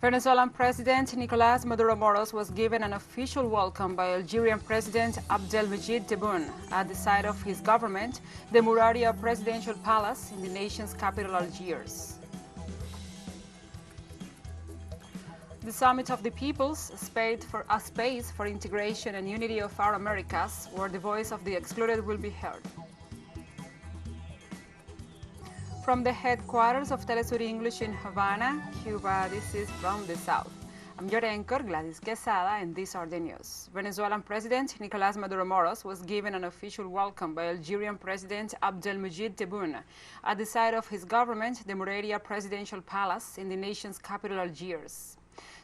Venezuelan President Nicolás Maduro Moros was given an official welcome by Algerian President Abdelmejid Tebboune at the site of his government, the Mouradia presidential palace in the nation's capital, Algiers. The Summit of the Peoples, a space for integration and unity of our Americas, where the voice of the excluded will be heard. From the headquarters of TeleSUR English in Havana, Cuba, this is From the South. I'm your anchor, Gladys Quesada, and these are the news. Venezuelan President Nicolás Maduro Moros was given an official welcome by Algerian President Abdelmejid Tebboune at the site of his government, the Mouradia presidential palace in the nation's capital, Algiers.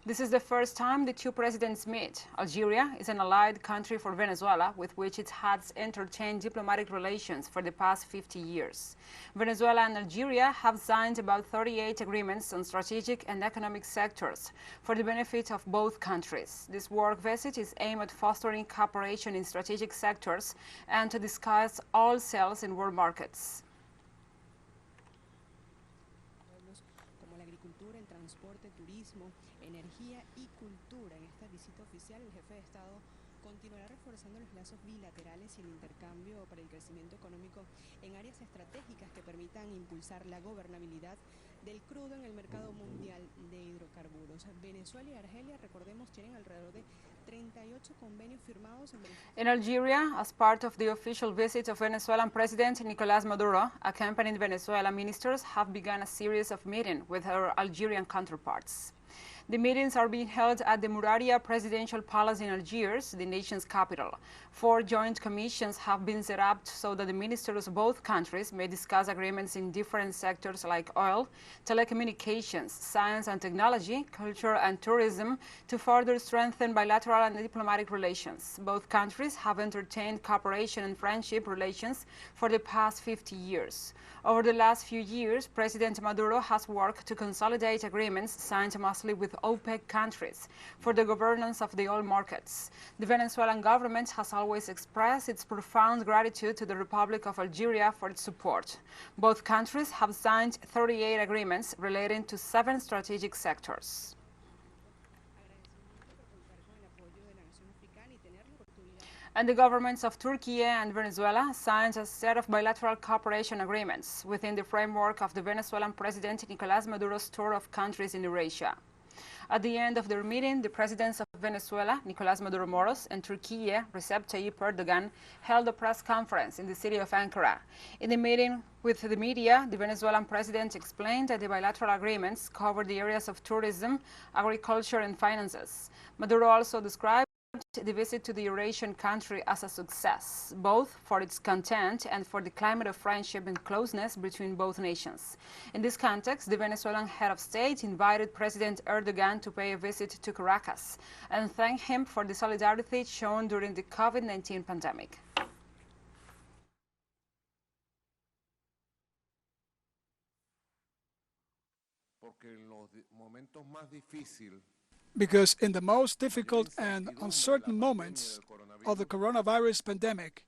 This is the first time the two presidents meet. Algeria is an allied country for Venezuela, with which it has entertained diplomatic relations for the past 50 years. Venezuela and Algeria have signed about 38 agreements on strategic and economic sectors for the benefit of both countries. This work visit is aimed at fostering cooperation in strategic sectors and to discuss all sales in world markets. Transporte, turismo, energía y cultura. En esta visita oficial, el jefe de Estado continuará reforzando los lazos bilaterales y el intercambio para el crecimiento económico en áreas estratégicas que permitan impulsar la gobernabilidad del crudo en el mercado mundial de hidrocarburos. Venezuela y Argelia, recordemos, tienen alrededor de 38 convenios firmados in Algeria, as part of the official visit of Venezuelan President Nicolás Maduro, accompanied Venezuelan ministers have begun a series of meetings with their Algerian counterparts. The meetings are being held at the Mouradia presidential palace in Algiers, the nation's capital. 4 joint commissions have been set up so that the ministers of both countries may discuss agreements in different sectors like oil, telecommunications, science and technology, culture and tourism to further strengthen bilateral and diplomatic relations. Both countries have entertained cooperation and friendship relations for the past 50 years. Over the last few years, President Maduro has worked to consolidate agreements signed mostly with OPEC countries for the governance of the oil markets. The Venezuelan government has always expressed its profound gratitude to the Republic of Algeria for its support. Both countries have signed 38 agreements relating to 7 strategic sectors. And the governments of Turkey and Venezuela signed a set of bilateral cooperation agreements within the framework of the Venezuelan President Nicolás Maduro's tour of countries in Eurasia. At the end of their meeting, the presidents of Venezuela, Nicolás Maduro Moros, and Turkey, Recep Tayyip Erdogan, held a press conference in the city of Ankara. In the meeting with the media, the Venezuelan president explained that the bilateral agreements cover the areas of tourism, agriculture, and finances. Maduro also described the visit to the Eurasian country as a success, both for its content and for the climate of friendship and closeness between both nations. In this context, the Venezuelan head of state invited President Erdogan to pay a visit to Caracas and thanked him for the solidarity shown during the COVID-19 pandemic. Because in the most difficult and uncertain moments of the coronavirus pandemic,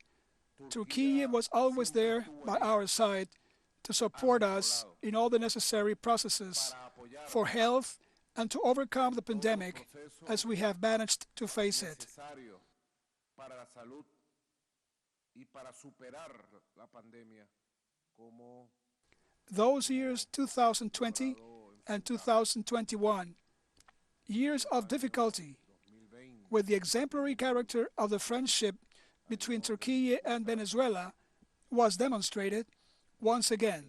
Turkey was always there by our side to support us in all the necessary processes for health and to overcome the pandemic as we have managed to face it. Those years 2020 and 2021, years of difficulty, with the exemplary character of the friendship between Turkey and Venezuela, was demonstrated once again.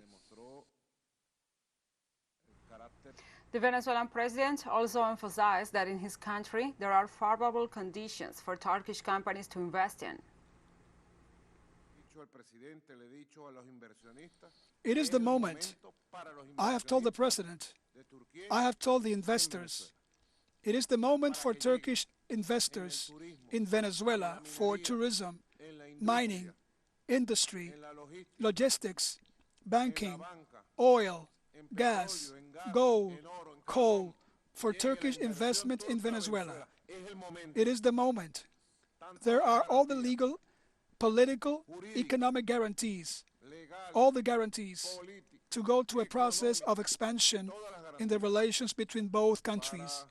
The Venezuelan president also emphasized that in his country there are favorable conditions for Turkish companies to invest in. It is the moment. I have told the president, I have told the investors, it is the moment for Turkish investors in Venezuela for tourism, mining, industry, logistics, banking, oil, gas, gold, coal, for Turkish investment in Venezuela. It is the moment. There are all the legal, political, economic guarantees, all the guarantees to go to a process of expansion in the relations between both countries.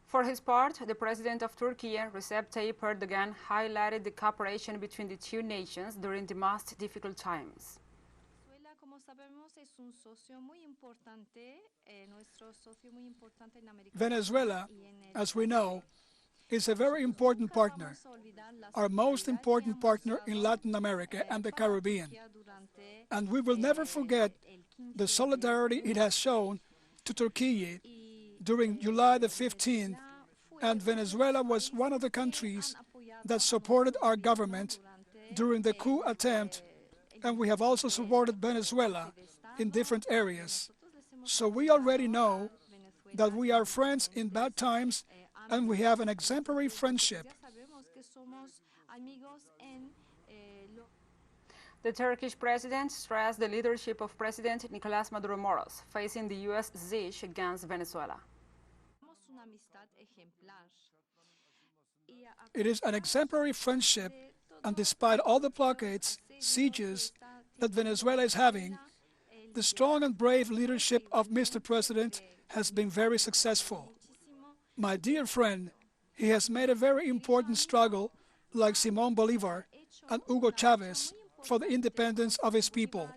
For his part, the president of Turkey, Recep Tayyip Erdogan, highlighted the cooperation between the two nations during the most difficult times. Venezuela, as we know, is a very important partner, our most important partner in Latin America and the Caribbean. And we will never forget the solidarity it has shown to Turkey during July the 15th, and Venezuela was one of the countries that supported our government during the coup attempt, and we have also supported Venezuela in different areas. So we already know that we are friends in bad times, and we have an exemplary friendship. The Turkish president stressed the leadership of President Nicolás Maduro Moros, facing the U.S. siege against Venezuela. It is an exemplary friendship, and despite all the blockades, sieges that Venezuela is having, the strong and brave leadership of Mr. President has been very successful. My dear friend, he has made a very important struggle, like Simón Bolívar and Hugo Chávez, for the independence of his people.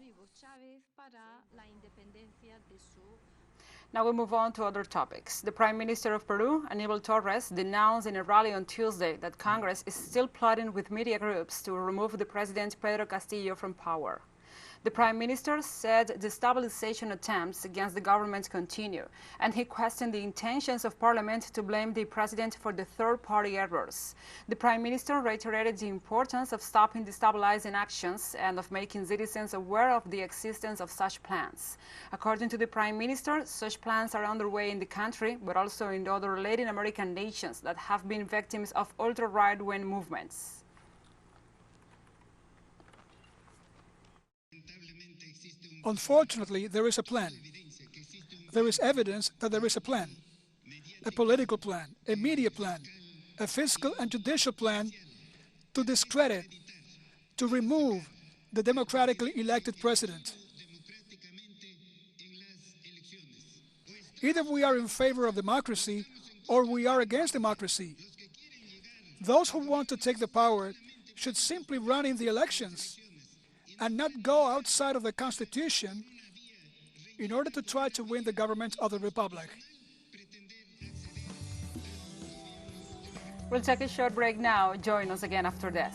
Now we move on to other topics. The Prime Minister of Peru, Aníbal Torres, denounced in a rally on Tuesday that Congress is still plotting with media groups to remove the President Pedro Castillo from power. The Prime Minister said destabilization attempts against the government continue, and he questioned the intentions of Parliament to blame the President for the third-party errors. The Prime Minister reiterated the importance of stopping destabilizing actions and of making citizens aware of the existence of such plans. According to the Prime Minister, such plans are underway in the country, but also in other Latin American nations that have been victims of ultra-right-wing movements. Unfortunately, there is a plan. There is evidence that there is a plan. A political plan, a media plan, a fiscal and judicial plan to discredit, to remove the democratically elected president. Either we are in favor of democracy or we are against democracy. Those who want to take the power should simply run in the elections and not go outside of the Constitution in order to try to win the government of the Republic. We'll take a short break now. Join us again after this.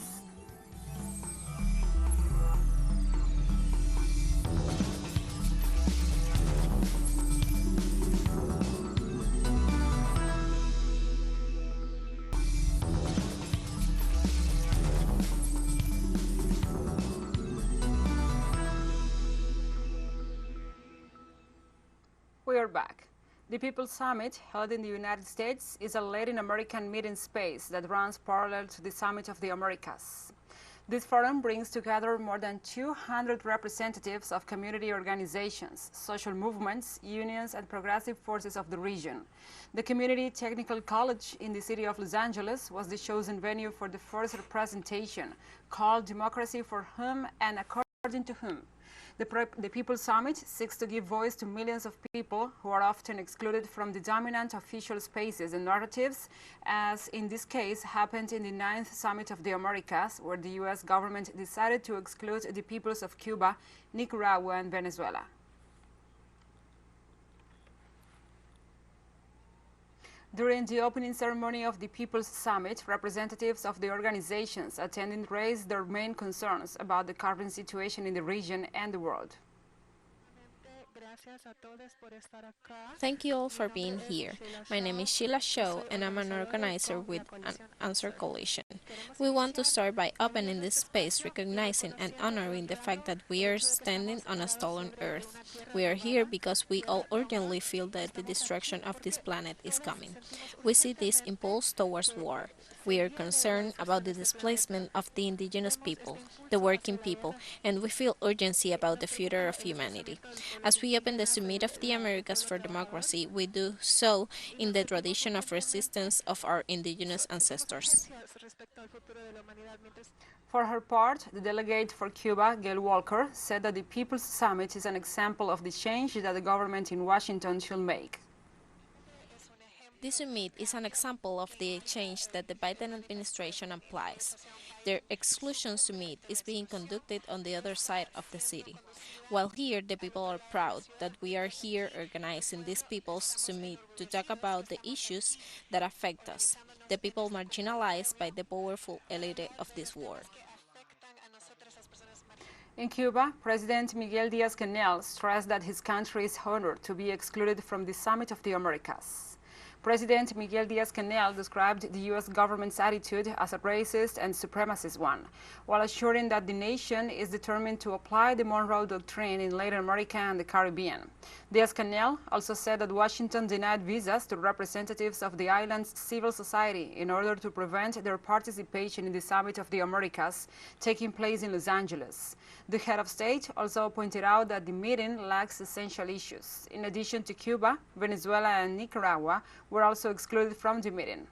We are back. The People's Summit, held in the United States, is a Latin American meeting space that runs parallel to the Summit of the Americas. This forum brings together more than 200 representatives of community organizations, social movements, unions, and progressive forces of the region. The Community Technical College in the city of Los Angeles was the chosen venue for the first presentation, called Democracy for Whom and According to Whom. The People's Summit seeks to give voice to millions of people who are often excluded from the dominant official spaces and narratives, as in this case happened in the 9th Summit of the Americas, where the U.S. government decided to exclude the peoples of Cuba, Nicaragua, and Venezuela. During the opening ceremony of the People's Summit, representatives of the organizations attending raised their main concerns about the current situation in the region and the world. Thank you all for being here. My name is Sheila Shaw, and I'm an organizer with an Answer Coalition. We want to start by opening this space, recognizing and honoring the fact that we are standing on a stolen earth. We are here because we all urgently feel that the destruction of this planet is coming. We see this impulse towards war. We are concerned about the displacement of the indigenous people, the working people, and we feel urgency about the future of humanity. As we we open the summit of the Americas for democracy, we do so in the tradition of resistance of our indigenous ancestors. For her part, the delegate for Cuba, Gail Walker, said that the People's Summit is an example of the change that the government in Washington should make. This summit is an example of the change that the Biden administration applies. Their exclusion summit is being conducted on the other side of the city. While here, the people are proud that we are here organizing this People's Summit to talk about the issues that affect us, the people marginalized by the powerful elite of this world. In Cuba, President Miguel Díaz-Canel stressed that his country is honored to be excluded from the Summit of the Americas. President Miguel Díaz-Canel described the U.S. government's attitude as a racist and supremacist one, while assuring that the nation is determined to apply the Monroe Doctrine in Latin America and the Caribbean. Díaz-Canel also said that Washington denied visas to representatives of the island's civil society in order to prevent their participation in the Summit of the Americas taking place in Los Angeles. The head of state also pointed out that the meeting lacks essential issues. In addition to Cuba, Venezuela and Nicaragua were also excluded from the meeting.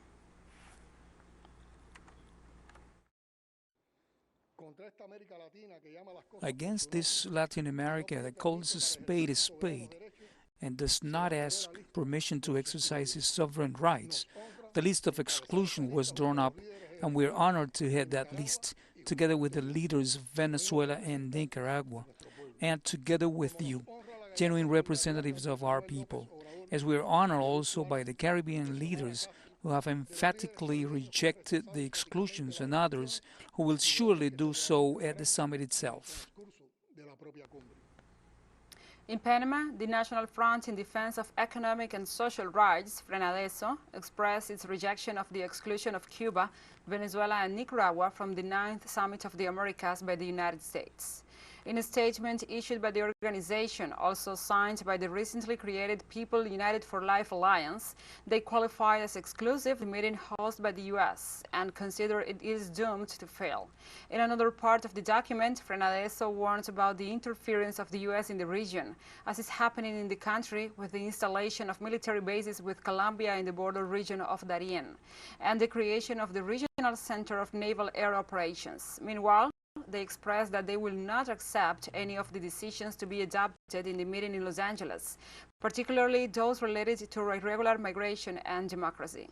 Against this Latin America that calls a spade and does not ask permission to exercise its sovereign rights, the list of exclusion was drawn up, and we are honored to head that list together with the leaders of Venezuela and Nicaragua, and together with you, genuine representatives of our people, as we are honored also by the Caribbean leaders who have emphatically rejected the exclusions and others who will surely do so at the summit itself. In Panama, the National Front in Defense of Economic and Social Rights, FRENADESO, expressed its rejection of the exclusion of Cuba, Venezuela and Nicaragua from the 9th Summit of the Americas by the United States. In a statement issued by the organization, also signed by the recently created People United for Life Alliance, they qualified as exclusive the meeting hosted by the U.S. and consider it is doomed to fail. In another part of the document, FRENADESO warns about the interference of the U.S. in the region, as is happening in the country with the installation of military bases with Colombia in the border region of Darien, and the creation of the Regional Center of Naval Air Operations. Meanwhile, they expressed that they will not accept any of the decisions to be adopted in the meeting in Los Angeles, particularly those related to irregular migration and democracy.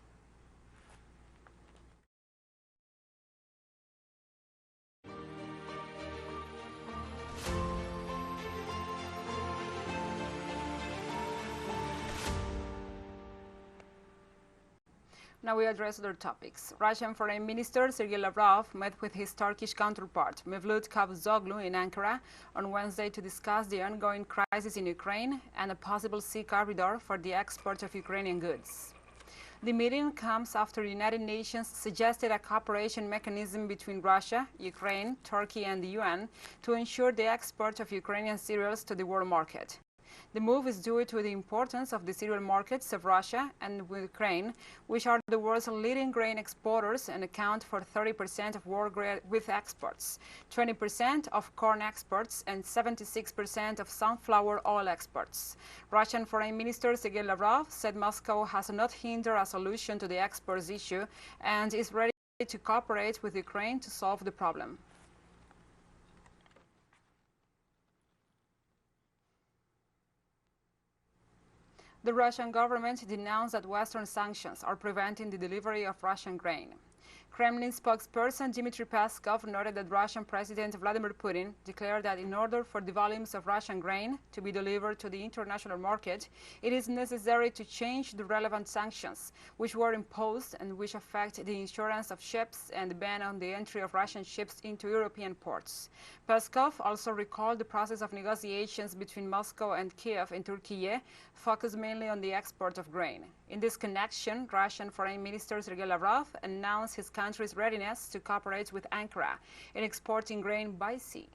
Now we address other topics. Russian Foreign Minister Sergei Lavrov met with his Turkish counterpart Mevlut Cavusoglu in Ankara on Wednesday to discuss the ongoing crisis in Ukraine and a possible sea corridor for the export of Ukrainian goods. The meeting comes after the United Nations suggested a cooperation mechanism between Russia, Ukraine, Turkey and the UN to ensure the export of Ukrainian cereals to the world market. The move is due to the importance of the cereal markets of Russia and Ukraine, which are the world's leading grain exporters and account for 30% of world wheat exports, 20% of corn exports, and 76% of sunflower oil exports. Russian Foreign Minister Sergei Lavrov said Moscow has not hindered a solution to the exports issue and is ready to cooperate with Ukraine to solve the problem. The Russian government denounced that Western sanctions are preventing the delivery of Russian grain. Kremlin spokesperson Dmitry Peskov noted that Russian President Vladimir Putin declared that in order for the volumes of Russian grain to be delivered to the international market, it is necessary to change the relevant sanctions, which were imposed and which affect the insurance of ships and the ban on the entry of Russian ships into European ports. Peskov also recalled the process of negotiations between Moscow and Kiev in Turkey, focused mainly on the export of grain. In this connection, Russian Foreign Minister Sergei Lavrov announced his country's readiness to cooperate with Ankara in exporting grain by sea.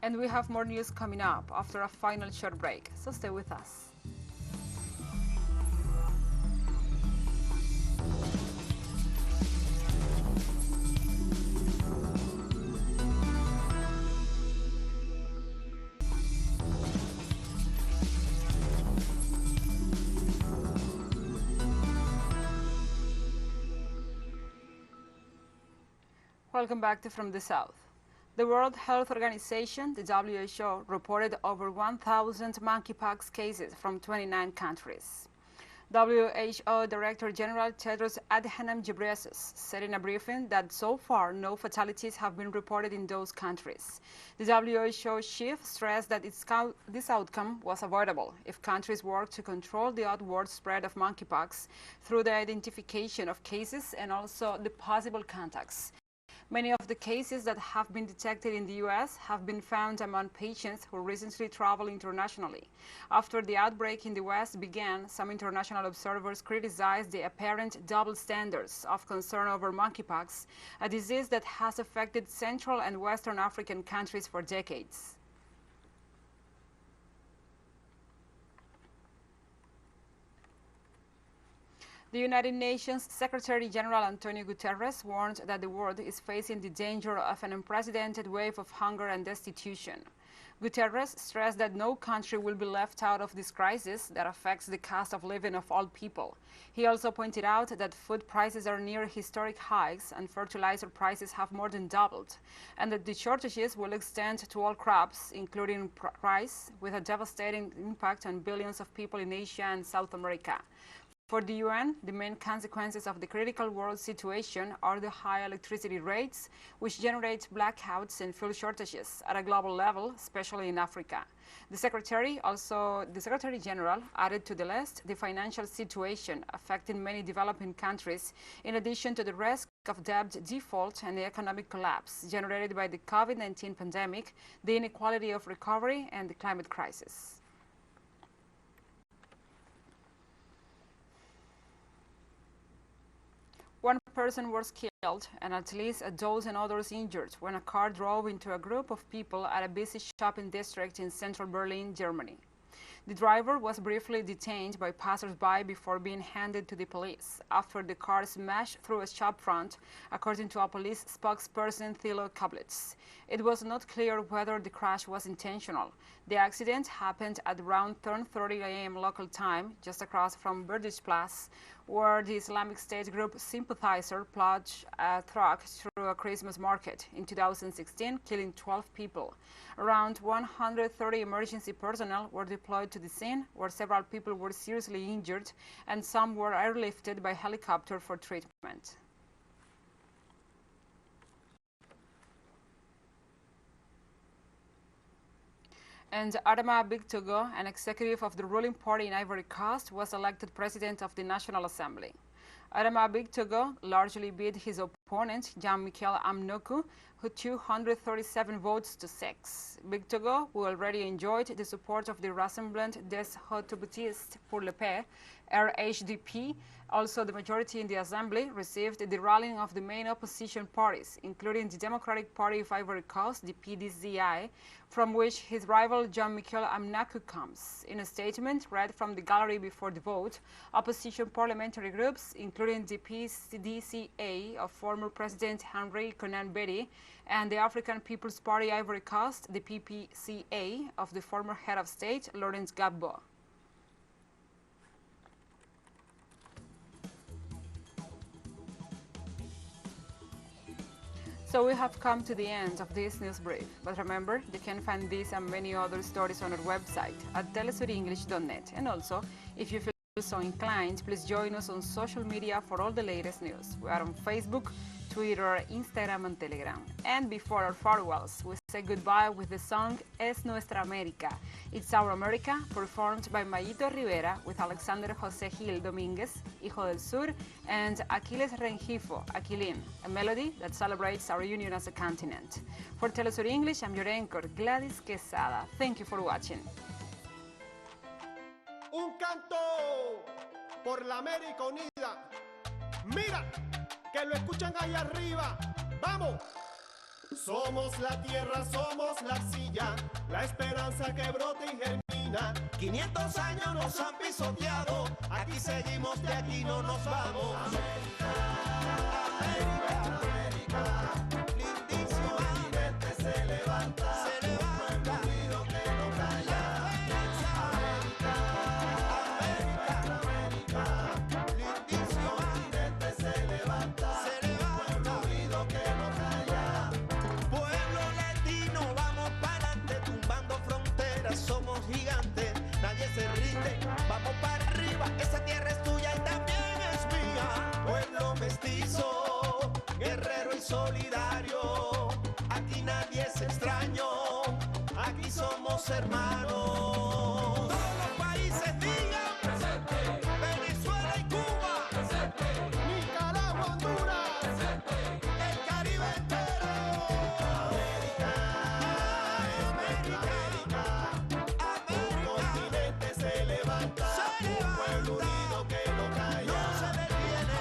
And we have more news coming up after a final short break, so stay with us. Welcome back to From the South. The World Health Organization, the WHO, reported over 1,000 monkeypox cases from 29 countries. WHO Director General Tedros Adhanom Ghebreyesus said in a briefing that so far no fatalities have been reported in those countries. The WHO chief stressed that this outcome was avoidable if countries work to control the outward spread of monkeypox through the identification of cases and also the possible contacts. Many of the cases that have been detected in the U.S. have been found among patients who recently traveled internationally. After the outbreak in the West began, some international observers criticized the apparent double standards of concern over monkeypox, a disease that has affected Central and Western African countries for decades. The United Nations Secretary-General Antonio Guterres warned that the world is facing the danger of an unprecedented wave of hunger and destitution. Guterres stressed that no country will be left out of this crisis that affects the cost of living of all people. He also pointed out that food prices are near historic highs and fertilizer prices have more than doubled, and that the shortages will extend to all crops, including rice, with a devastating impact on billions of people in Asia and South America. For the UN, the main consequences of the critical world situation are the high electricity rates, which generate blackouts and fuel shortages at a global level, especially in Africa. The Secretary General added to the list the financial situation affecting many developing countries, in addition to the risk of debt default and the economic collapse generated by the COVID-19 pandemic, the inequality of recovery, and the climate crisis. One person was killed and at least a dozen others injured when a car drove into a group of people at a busy shopping district in central Berlin, Germany. The driver was briefly detained by passers-by before being handed to the police after the car smashed through a shop front, according to a police spokesperson Thilo Koblitz. It was not clear whether the crash was intentional. The accident happened at around 10:30 a.m. local time, just across from Berdichplatz, where the Islamic State group sympathizer plunged a truck through a Christmas market in 2016, killing 12 people. Around 130 emergency personnel were deployed to the scene, where several people were seriously injured and some were airlifted by helicopter for treatment. And Adama Bictogo, an executive of the ruling party in Ivory Coast, was elected president of the National Assembly. Adama Bictogo largely beat his opponent, Jean-Michel Amnoku, who 237 votes to 6. Bictogo, who already enjoyed the support of the Rassemblement des Autobaptistes pour la Paix, RHDP, also the majority in the assembly, received the rallying of the main opposition parties, including the Democratic Party of Ivory Coast, the PDCI, from which his rival Jean-Michel Amnaku comes. In a statement read from the gallery before the vote, opposition parliamentary groups, including the PDCA of former President Henri Konan Bedi and the African People's Party Ivory Coast, the PPCA of the former head of state, Laurent Gbagbo. So we have come to the end of this news brief, but remember, you can find this and many other stories on our website at telesurenglish.net. And also, if you feel so inclined, please join us on social media for all the latest news. We are on Facebook, Twitter, Instagram, and Telegram. And before our farewells, we say goodbye with the song Es Nuestra América. It's Our America, performed by Mayito Rivera with Alexander José Gil Domínguez, Hijo del Sur, and Aquiles Rengifo, Aquilín, a melody that celebrates our union as a continent. For TeleSUR English, I'm your anchor, Gladys Quesada. Thank you for watching. Un canto por la América Unida. Mira, que lo escuchan allá arriba. ¡Vamos! Somos la tierra, somos la arcilla, la esperanza que brota y germina. 500 años nos han pisoteado, aquí seguimos, de aquí no nos vamos. América, América, América, lindísimo continente se levanta, un pueblo unido que no calla. América, América, América, lindísimo continente se levanta, un pueblo unido que no calla. Vamos para arriba, esa tierra es tuya y también es mía. Pueblo mestizo, guerrero y solidario. Aquí nadie es extraño, aquí somos hermanos. Todos los países digan presente. Venezuela y Cuba presente. Nicaragua, Honduras, Presente. El Caribe entero. América, un continente se levanta. Un pueblo unido que no calla. No se detiene.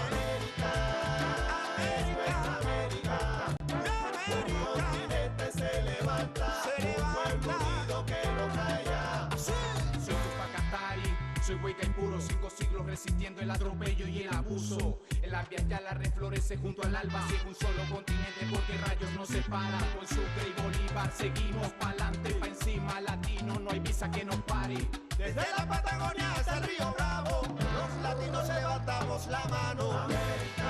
América, un continente se levanta. Un pueblo unido que no calla. Soy Tupac Katari, soy hueca y puro, 5 siglos resistiendo el atropello y el abuso. El labia ya la reflorece junto al alba, sigue un solo continente porque rayos nos separan. Con Sucre y Bolívar seguimos pa'lante, pa' encima latino, no hay visa que nos pare. Desde la Patagonia hasta el Río Bravo, los latinos levantamos la mano. América.